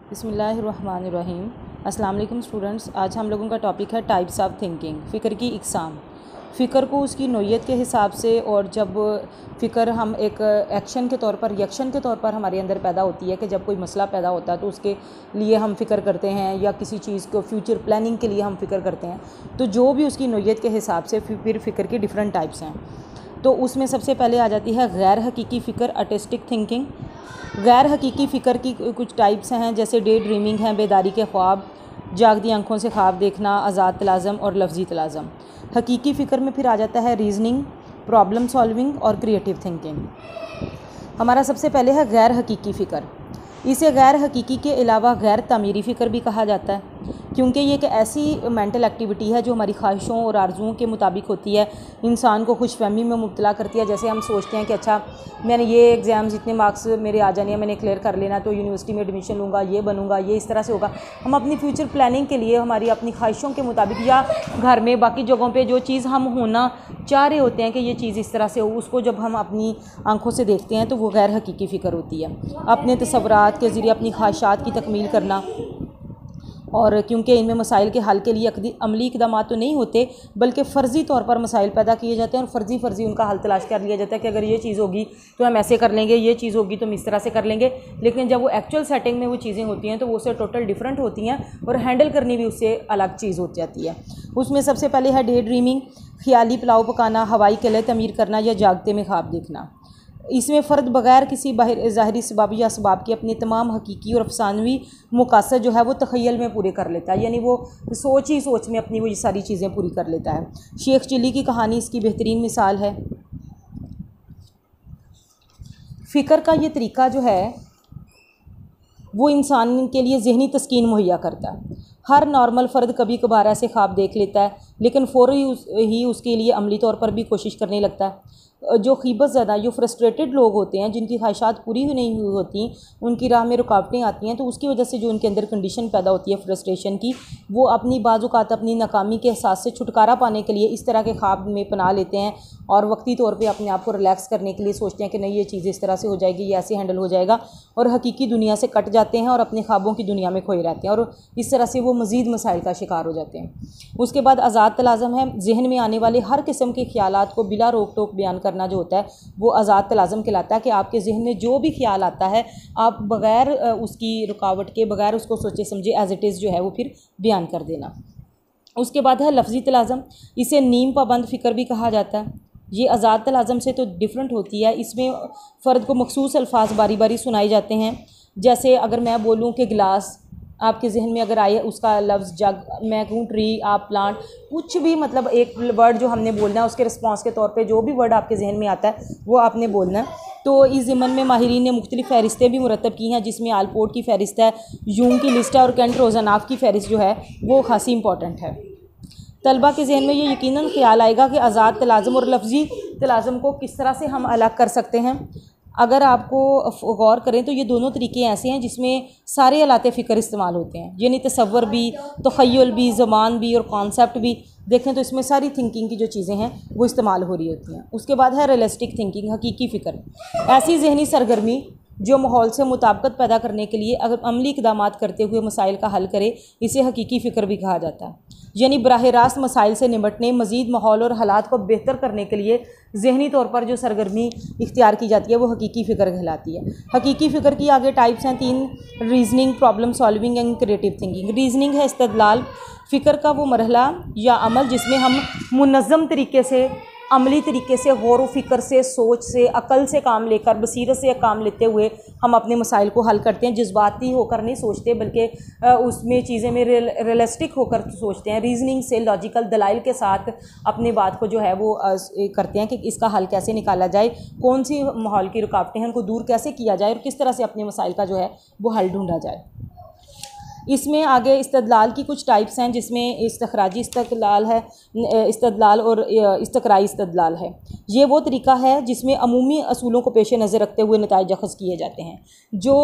बिस्मिल्लाहिर्रहमानिर्रहीम। अस्सलाम वालेकुम स्टूडेंट्स। आज हम लोगों का टॉपिक है टाइप्स ऑफ थिंकिंग। फ़िक्र की इकसाम। फ़िक्र को उसकी नोयत के हिसाब से, और जब फ़िक्र हम एक एक्शन के तौर पर, रिएक्शन के तौर पर हमारे अंदर पैदा होती है कि जब कोई मसला पैदा होता है तो उसके लिए हम फ़िक्र करते हैं, या किसी चीज़ को फ्यूचर प्लानिंग के लिए हम फ़िक्र करते हैं। तो जो भी उसकी नोयत के हिसाब से फिर फ़िक्र की डिफरेंट टाइप्स हैं। तो उसमें सबसे पहले आ जाती है गैर हकीकी फ़िक्र, आर्टिस्टिक थिंकिंग। गैर हकीकी फ़िक्र की कुछ टाइप्स हैं, जैसे डे ड्रीमिंग है, बेदारी के ख्वाब, जागती आंखों से ख्वाब देखना, आज़ाद तलाज़म और लफ्ज़ी तलाज़म। हकीकी फ़िक्र में फिर आ जाता है रीज़निंग, प्रॉब्लम सॉल्विंग और क्रिएटिव थिंकिंग। हमारा सबसे पहले है गैर हकीकी फ़िक्र। इसे गैर हकीकी के अलावा गैर तामीरी फ़िक्र भी कहा जाता है, क्योंकि ये एक ऐसी मेंटल एक्टिविटी है जो हमारी ख्वाहिशों और आरजुओं के मुताबिक होती है, इंसान को खुशफहमी में मुब्तला करती है। जैसे हम सोचते हैं कि अच्छा, मैंने ये एग्ज़ाम्स इतने मार्क्स मेरे आ जाने हैं, मैंने क्लियर कर लेना तो यूनिवर्सिटी में एडमिशन लूँगा, ये बनूँगा, ये इस तरह से होगा। हम अपनी फ्यूचर प्लानिंग के लिए हमारी अपनी ख्वाहिशों के मुताबिक, या घर में बाकी जगहों पर जो चीज़ हम होना चाह रहे होते हैं कि ये चीज़ इस तरह से हो, उसको जब हम अपनी आंखों से देखते हैं तो वो गैर हकीकी फ़िक्र होती है। अपने तसव्वुरात के ज़रिए अपनी ख्वाहिशात की तकमील करना, और क्योंकि इनमें मसाइल के हल के लिए अमली इक़दाम तो नहीं होते, बल्कि फ़र्ज़ी तौर पर मसाइल पैदा किए जाते हैं और फ़र्ज़ी उनका हल तलाश कर लिया जाता है कि अगर ये चीज़ होगी तो हम ऐसे कर लेंगे, ये चीज़ होगी तो हम इस तरह से कर लेंगे। लेकिन जब वो एक्चुअल सेटिंग में वो चीज़ें होती हैं तो वो उससे टोटल डिफरेंट होती हैं, और हैंडल करनी भी उससे अलग चीज़ हो जाती है। उसमें सबसे पहले है डे ड्रीमिंग, ख़याली पुलाव पकाना, हवाई किले तमीर करना या जागते में ख्वाब देखना। इसमें फ़र्द बग़ैर किसी ज़ाहिरी सबब या असबाब के अपने तमाम हकीकी और अफसानवी मकासद जो है वो तख़य्युल में पूरे कर लेता है, यानी वो सोच ही सोच में अपनी वो ये सारी चीज़ें पूरी कर लेता है। शेख चिली की कहानी इसकी बेहतरीन मिसाल है। फ़िक्र का ये तरीका जो है वो इंसान के लिए ज़हनी तस्कीन मुहैया करता है। हर नॉर्मल फ़र्द कभी कभार ऐसे ख्वाब देख लेता है, लेकिन फ़ौरी ही उसके लिए अमली तौर पर भी कोशिश करने लगता है। जो ख़ीबत ज़्यादा, जो फ्रस्ट्रेटेड लोग होते हैं, जिनकी ख्वाहिशात पूरी भी नहीं हुई होती, उनकी राह में रुकावटें आती हैं, तो उसकी वजह से जो उनके अंदर कंडीशन पैदा होती है फ्रस्ट्रेशन की, वो अपनी बाज़-औक़ात अपनी नाकामी के एहसास से छुटकारा पाने के लिए इस तरह के ख्वाब में पनाह लेते हैं, और वक्ती तौर पे अपने आप को रिलैक्स करने के लिए सोचते हैं कि नहीं, ये चीज़ इस तरह से हो जाएगी, ये ऐसे हैंडल हो जाएगा, और हकीकी दुनिया से कट जाते हैं और अपने ख्वाबों की दुनिया में खोए रहते हैं, और इस तरह से वो मज़ीद मसाइल का शिकार हो जाते हैं। उसके बाद आज़ाद तलाज़म है। जहन में आने वाले हर किस्म के ख़यालात को बिला रोक टोक बयान करना जो होता है वो आज़ाद तलाज़म कहलाता है, कि आपके जहन में जो भी ख्याल आता है आप बग़ैर उसकी रुकावट के, बग़ैर उसको सोचे समझे एज़ इट इज़ जो है वो फिर बयान कर देना। उसके बाद है लफ्ज़ी तलाज़म। इसे नीम पाबंद फ़िक्र भी कहा जाता है। ये आज़ाद तलाज़म से तो डिफरेंट होती है। इसमें फ़र्द को मखसूस अल्फाज बारी बारी सुनाए जाते हैं। जैसे अगर मैं बोलूँ कि गिलास, आपके जहन में अगर आए उसका लफ्ज़ जग, मैं कहूँ ट्री, आप प्लांट, कुछ भी मतलब एक वर्ड जो हमने बोलना है उसके रिस्पॉन्स के तौर पे जो भी वर्ड आपके जहन में आता है वो आपने बोलना है। तो इस ज़िमन में माहिरीन ने मुख्तलिफ़ फ़हरिस्तें भी मुरतब की हैं, जिसमें आलपोर्ट की फ़हरिस्त है, यूंग की लिस्ट है, और केंट रोज़नाफ़ की फ़हरिस्त जो है वो खासी इंपॉर्टेंट है। तलबा के जहन में ये यकीनन ख्याल आएगा कि आज़ाद तलाज़म और लफ्ज़ी तलाज़म को किस तरह से हम अलग कर सकते हैं। अगर आपको गौर करें तो ये दोनों तरीके ऐसे हैं जिसमें सारे आलाते फ़िक्र इस्तेमाल होते हैं, यानी तसव्वुर भी, तख़य्युल भी, ज़बान भी और कॉन्सेप्ट भी। देखें तो इसमें सारी थिंकिंग की जो चीज़ें हैं वो इस्तेमाल हो रही होती हैं। उसके बाद है रियलिस्टिक थिंकिंग, हकीकी फ़िक्र। ऐसी जहनी सरगर्मी जो माहौल से मुताबिकत पैदा करने के लिए अगर अमली इक़दाम करते हुए मसाइल का हल करे, इसे हकीकी फ़िक्र भी कहा जाता है। यानी बराह रास्त मसाइल से निपटने, मज़ीद माहौल और हालात को बेहतर करने के लिए ज़हनी तौर पर जो सरगर्मी इख्तियार की जाती है वो हकीकी फ़िक्र कहलाती है। हकीकी फ़िक्र की आगे टाइप्स हैं 3: reasoning, problem solving and creative thinking. Reasoning है इस्तदलाल, फ़िक्र का वो मरहला या अमल जिसमें हम मुनज़्ज़म तरीके से, अमली तरीके से, गौर व फ़िक्र से, सोच से, अकल से काम लेकर, बसीरत से काम लेते हुए हम अपने मसाइल को हल करते हैं। जज्बाती होकर नहीं सोचते, बल्कि उसमें चीज़ें में रियलिस्टिक होकर सोचते हैं। रीज़निंग से लॉजिकल दलाइल के साथ अपनी बात को जो है वो करते हैं कि इसका हल कैसे निकाला जाए, कौन सी माहौल की रुकावटें हैं उनको दूर कैसे किया जाए, और किस तरह से अपने मसाइल का जो है वो हल ढूंढा जाए। इसमें आगे इस्तदलाल की कुछ टाइप्स हैं, जिसमें इस्तखराजी इस्तदलाल है, इस्तदलाल और इस्तक़राई इस्तदलाल है। ये वो तरीका है जिसमें अमूमी असूलों को पेश नज़र रखते हुए नताइज अख़ज़ किए जाते हैं। जो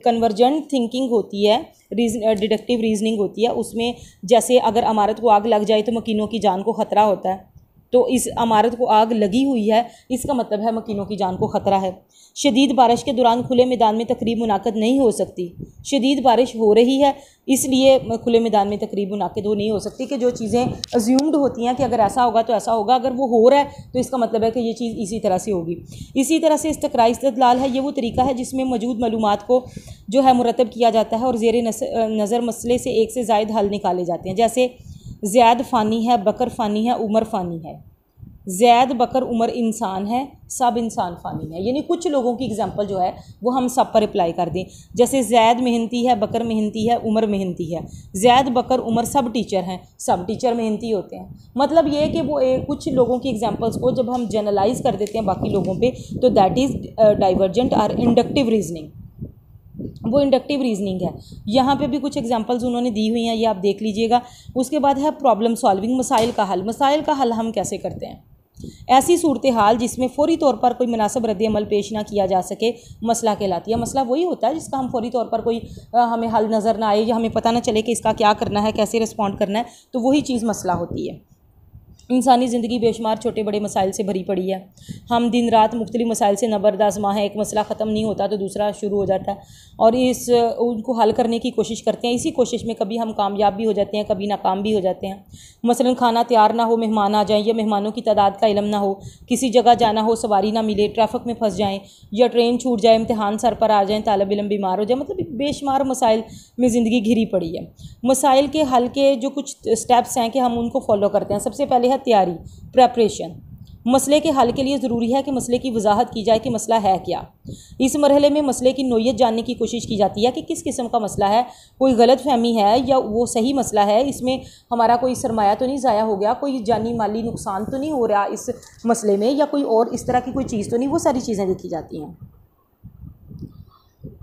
कन्वर्जेंट थिंकिंग होती है, डिडक्टिव रीज़निंग होती है, उसमें जैसे अगर इमारत को आग लग जाए तो मकीनों की जान को ख़तरा होता है, तो इस इमारत को आग लगी हुई है, इसका मतलब है मकीनों की जान को ख़तरा है। शदीद बारिश के दौरान खुले मैदान में तकरीब मुनाकिद नहीं हो सकती। शदीद बारिश हो रही है इसलिए खुले मैदान में तकरीब मुनाकिद हो नहीं हो सकती, कि जो चीज़ें अज्यूम्ड होती हैं कि अगर ऐसा होगा तो ऐसा होगा, अगर वो हो रहा है तो इसका मतलब है कि ये चीज़ इसी तरह से होगी। इसी तरह से इस्तक़राई इस्तदलाल है, ये वो तरीका है जिसमें मौजूद मालूमात को जो है मुरतब किया जाता है और ज़ेर नज़र मसले से एक से ज़ायद हल निकाले जाते हैं। जैसे ज़ैद फ़ानी है, बकर फ़ानी है, उमर फ़ानी है। ज़ैद, बकर, उमर इंसान है, सब इंसान फ़ानी है। यानी कुछ लोगों की एग्जांपल जो है वो हम सब पर अप्लाई कर दें। जैसे ज़ैद मेहनती है, बकर मेहनती है, उमर मेहनती है। ज़ैद, बकर, उमर सब टीचर हैं, सब टीचर मेहनती होते हैं। मतलब ये है कि वो कुछ लोगों की एग्जांपल्स को जब हम जनरलाइज कर देते हैं बाकी लोगों पे, तो दैट इज़ डाइवर्जेंट और इंडक्टिव रीजनिंग, वो इंडक्टिव रीजनिंग है। यहाँ पे भी कुछ एग्जांपल्स उन्होंने दी हुई हैं, ये आप देख लीजिएगा। उसके बाद है प्रॉब्लम सॉल्विंग, मसाइल का हल। मसाइल का हल हम कैसे करते हैं? ऐसी सूरत हाल जिसमें फ़ौरी तौर पर कोई मुनासिब रद्द-ए-अमल पेश ना किया जा सके मसला कहलाती है। मसला वही होता है जिसका हम फ़ौरी तौर पर कोई हमें हल नज़र ना आए या हमें पता ना चले कि इसका क्या करना है, कैसे रिस्पॉन्ड करना है, तो वही चीज़ मसला होती है। इंसानी ज़िंदगी बेशुमार छोटे बड़े मसाइल से भरी पड़ी है। हम दिन रात मुख्तलिफ मसाइल से नबरदाज़मा हैं। एक मसला ख़त्म नहीं होता तो दूसरा शुरू हो जाता है और उनको हल करने की कोशिश करते हैं। इसी कोशिश में कभी हम कामयाब भी हो जाते हैं, कभी नाकाम भी हो जाते हैं। मसलन खाना तैयार ना हो, मेहमान आ जाएँ, या मेहमानों की तादाद का इल्म ना हो, किसी जगह जाना हो, सवारी ना मिले, ट्रैफिक में फंस जाएँ, या ट्रेन छूट जाए, इम्तिहान सर पर आ जाएँ, तालिब इल्म बीमार हो जाए। मतलब बेशुमार मसाइल में ज़िंदगी घिरी पड़ी है। मसाइल के हल के जो कुछ स्टेप्स हैं कि हम उनको फॉलो करते हैं। सबसे पहले है तैयारी, प्रेपरेशन। मसले के हल के लिए ज़रूरी है कि मसले की वजाहत की जाए कि मसला है क्या। इस मरहले में मसले की नोयत जानने की कोशिश की जाती है कि किस किस्म का मसला है, कोई गलत फहमी है या वो सही मसला है, इसमें हमारा कोई सरमाया तो नहीं ज़ाया हो गया, कोई जानी माली नुकसान तो नहीं हो रहा इस मसले में, या कोई और इस तरह की कोई चीज़ तो नहीं। वो सारी चीज़ें देखी जाती हैं।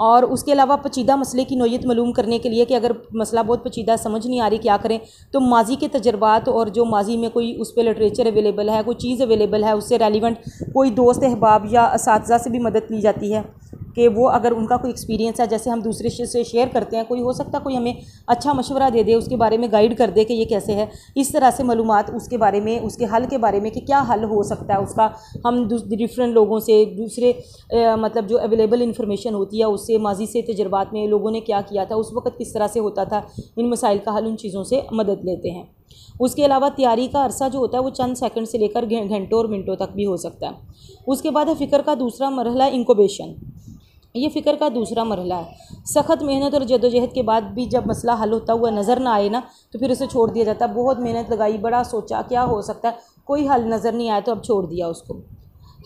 और उसके अलावा पेचीदा मसले की नोयत मालूम करने के लिए कि अगर मसला बहुत पेचीदा समझ नहीं आ रही क्या करें, तो माजी के तजर्बात और जो माजी में कोई उस पर लिटरेचर अवेलेबल है, कोई चीज़ अवेलेबल है, उससे रेलिवेंट कोई दोस्त अहबाब या असातिज़ा से भी मदद ली जाती है कि वो अगर उनका कोई एक्सपीरियंस है, जैसे हम दूसरे से शेयर करते हैं, कोई हो सकता कोई हमें अच्छा मशवरा दे दे, उसके बारे में गाइड कर दे कि ये कैसे है। इस तरह से मालूमात उसके बारे में, उसके हल के बारे में कि क्या हल हो सकता है उसका, हम डिफरेंट लोगों से, दूसरे मतलब जो अवेलेबल इंफॉर्मेशन होती है उससे, माजी से तजर्बात में लोगों ने क्या किया था, उस वक्त किस तरह से होता था, इन मसाइल का हल, उन चीज़ों से मदद लेते हैं। उसके अलावा तैयारी का अरसा जो होता है वो चंद सेकंड से लेकर घंटों और मिनटों तक भी हो सकता है। उसके बाद है फ़िक्र का दूसरा मरहला, इंक्यूबेशन। ये फ़िक्र का दूसरा मरहला है। सख्त मेहनत और जदोजहद के बाद भी जब मसला हल होता हुआ नज़र ना आए ना, तो फिर उसे छोड़ दिया जाता है। बहुत मेहनत लगाई, बड़ा सोचा क्या हो सकता है, कोई हल नज़र नहीं आया तो अब छोड़ दिया उसको।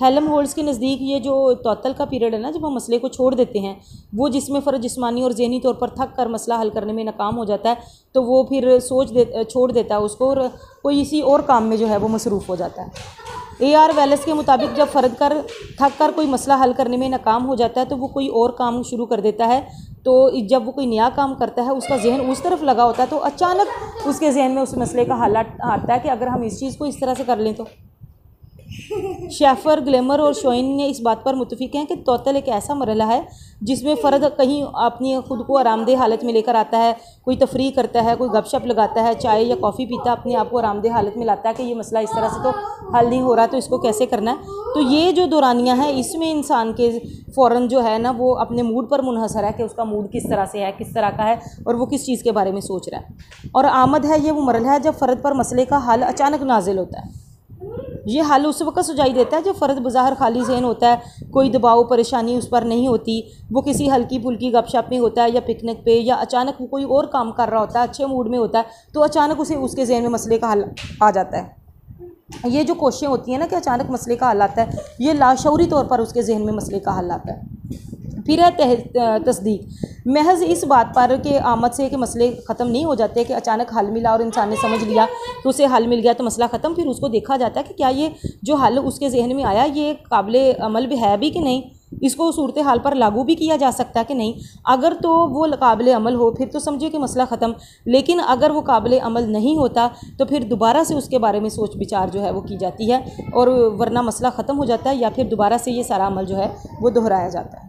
हेलम होल्ड्स के नज़दीक ये जो तौतल का पीरियड है ना, जब हम मसले को छोड़ देते हैं, वो जिसमें फ़र्द जिस्मानी और ज़हनी तौर पर थक कर मसला हल करने में नाकाम हो जाता है, तो वो फिर छोड़ देता है उसको और कोई इसी और काम में जो है वो मसरूफ़ हो जाता है। AR वेलेस के मुताबिक जब फ़र्द थक कर कोई मसला हल करने में नाकाम हो जाता है, तो वो कोई और काम शुरू कर देता है। तो जब वो कोई नया काम करता है, उसका जहन उस तरफ लगा होता है, तो अचानक उसके जहन में उस मसले का हल आता है कि अगर हम इस चीज़ को इस तरह से कर लें तो। शेफर, ग्लेमर और शोइन ने इस बात पर मुत्तफिक हैं कि तौतल एक ऐसा मरहला है जिसमें फ़र्द कहीं अपनी ख़ुद को आरामदेह हालत में लेकर आता है, कोई तफरीह करता है, कोई गपशप लगाता है, चाय या कॉफ़ी पीता, अपने आप को आरामदेह हालत में लाता है कि ये मसला इस तरह से तो हल नहीं हो रहा, तो इसको कैसे करना है। तो ये जो दौरानियाँ हैं, इसमें इंसान के फ़ौरन जो है ना, वो अपने मूड पर मुनहसर है कि उसका मूड किस तरह से है, किस तरह का है और वो किस चीज़ के बारे में सोच रहा है। और आमद है, ये वो मरहला है जब फ़र्द पर मसले का हल अचानक नाजिल होता है। ये हल उस वक्त सुझाई देता है जब फ़र्द बज़ाहिर खाली ज़हन होता है, कोई दबाव परेशानी उस पर नहीं होती, वो किसी हल्की फुल्की गपशप में होता है या पिकनिक पे, या अचानक वो कोई और काम कर रहा होता है, अच्छे मूड में होता है, तो अचानक उसे उसके ज़हन में मसले का हल आ जाता है। ये जो कोशिशें होती हैं ना कि अचानक मसले का हल आता है, ये लाशऊरी तौर पर उसके जहन में मसले का हल आता है। फिर है तस्दीक, महज इस बात पर कि आमद से कि मसले ख़त्म नहीं हो जाते कि अचानक हल मिला और इंसान ने समझ लिया कि उसे हल मिल गया तो मसला ख़त्म। फिर उसको देखा जाता है कि क्या ये जो हल उसके जहन में आया ये काबिल अमल भी है भी कि नहीं, इसको सूरत हाल पर लागू भी किया जा सकता है कि नहीं। अगर तो वो काबिल अमल हो फिर तो समझिए कि मसला ख़त्म, लेकिन अगर वो काबिल अमल नहीं होता तो फिर दोबारा से उसके बारे में सोच विचार जो है वो की जाती है, और वरना मसला ख़त्म हो जाता है या फिर दोबारा से ये सारा अमल जो है वो दोहराया जाता है।